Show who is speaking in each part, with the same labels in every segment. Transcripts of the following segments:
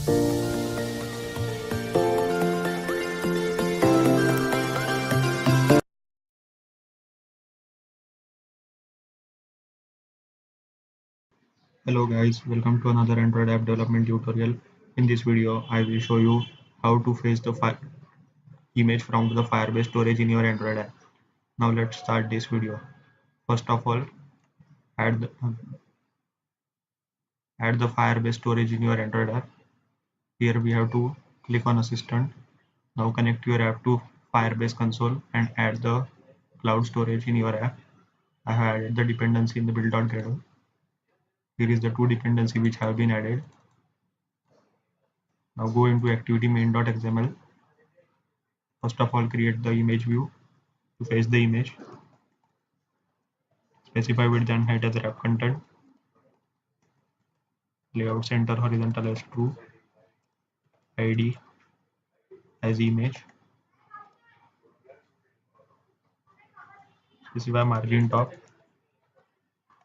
Speaker 1: Hello guys, welcome to another Android app development tutorial. In this video, I will show you how to fetch the image from the Firebase storage in your Android app. Now let's start this video. First of all, add the, add the Firebase storage in your Android app. Here we have to click on Assistant. Now connect your app to Firebase console and add the cloud storage in your app. I have added the dependency in the build.gradle. Here is the two dependency which have been added. Now go into activity main.xml. First of all, create the image view to fetch the image. Specify width and height as wrap content. Layout center horizontal as true. ID as image. Specify margin top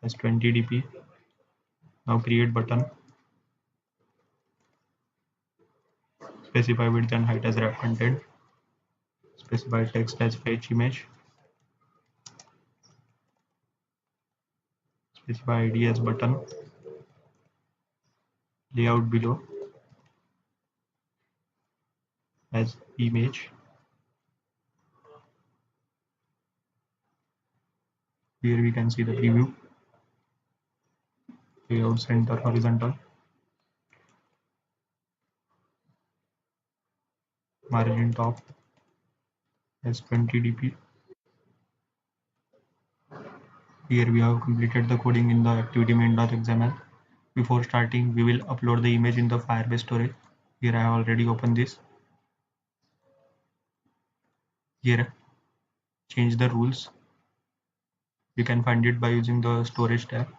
Speaker 1: as 20 dp. Now create button. Specify width and height as wrap content. Specify text as fetch image. Specify ID as button. Layout below as image. Here we can see the preview. Layout center horizontal. Margin top as 20 dp. Here we have completed the coding in the activity main.xml. Before starting, we will upload the image in the Firebase storage. Here I have already opened this. Here, change the rules. You can find it by using the storage tab.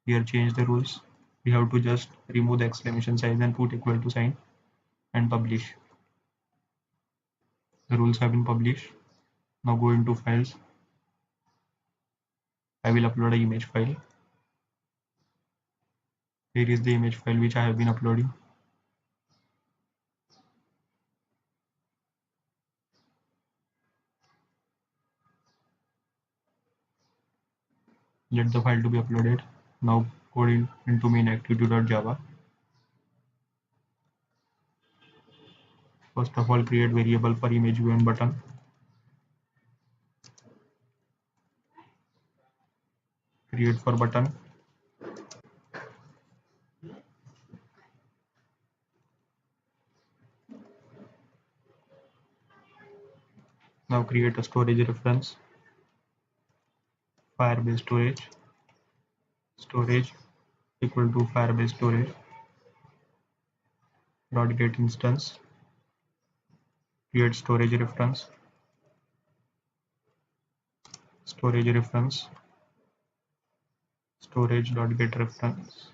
Speaker 1: Here, change the rules. We have to just remove the exclamation sign and put equal to sign and publish. The rules have been published. Now go into files. I will upload an image file. Here is the image file which I have been uploading. Let the file to be uploaded. Now go into main activity.java. First of all, create variable for image view and button. Create for button. Now create a storage reference. Firebase storage equal to Firebase storage dot get instance. Create storage reference storage dot get reference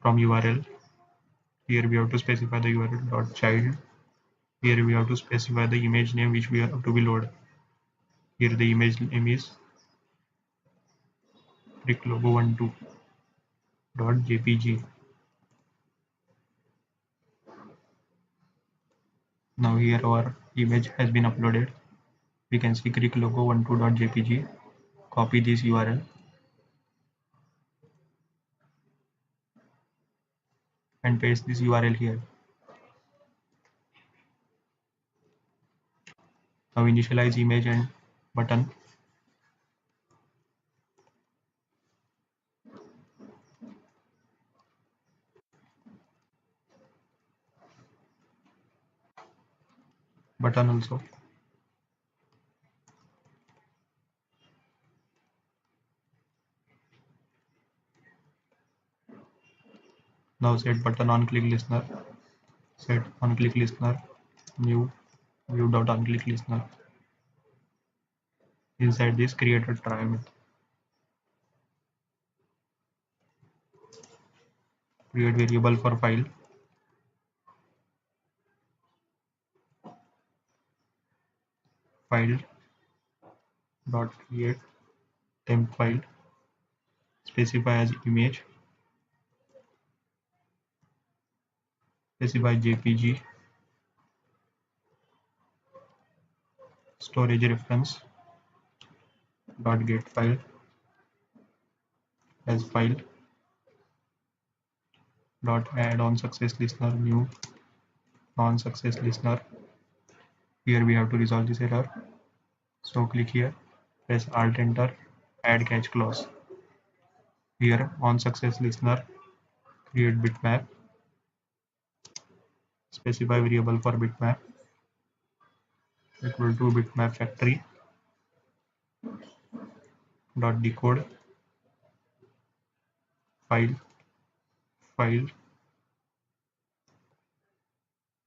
Speaker 1: from URL. Here we have to specify the URL dot child. Here we have to specify the image name which we have to be load. Here the image name is cricklogo12.jpg. Now here our image has been uploaded. We can see cricklogo12.jpg. Copy this URL and paste this URL here. Now initialize image and button. Button also. Now set button on click listener. Set on click listener. New view.onClick listener. Inside this, create a triangle. Create variable for file. File dot create temp file. Specify as image. Specify JPG storage reference dot get file as file dot add on success listener new on success listener. Here we have to resolve this error. So click here, press Alt Enter, add catch clause. Here on success listener, create bitmap, specify variable for bitmap equal to bitmap factory dot decode file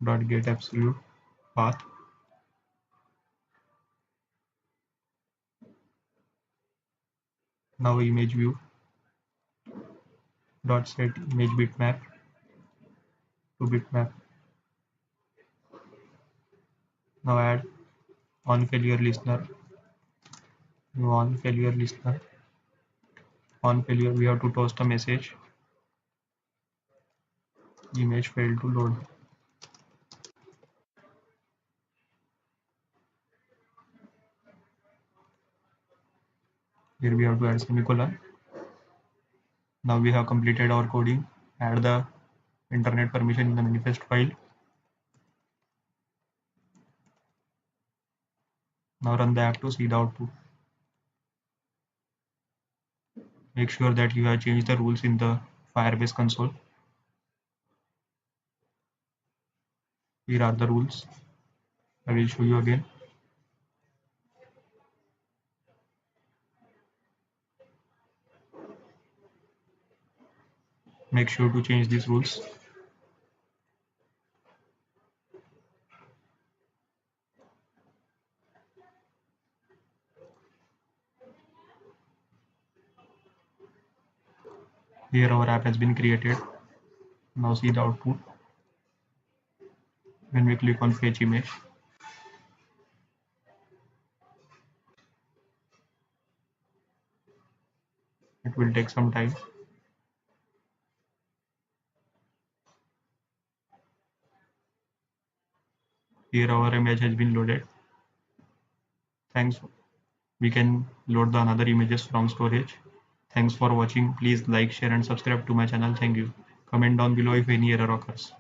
Speaker 1: dot get absolute path. Now image view dot set image bitmap to bitmap. Now add on failure listener. On failure listener. On failure we have to toast a message. Image failed to load. Here we have to add semicolon. Now we have completed our coding. Add the internet permission in the manifest file. Now run the app to see the output. Make sure that you have changed the rules in the Firebase console. Here are the rules. I will show you again. Make sure to change these rules. Here our app has been created. Now see the output. When we click on fetch image, it will take some time. Here our image has been loaded. Thanks. We can load the another images from storage. Thanks for watching. Please like, share and subscribe to my channel. Thank you. Comment down below if any error occurs.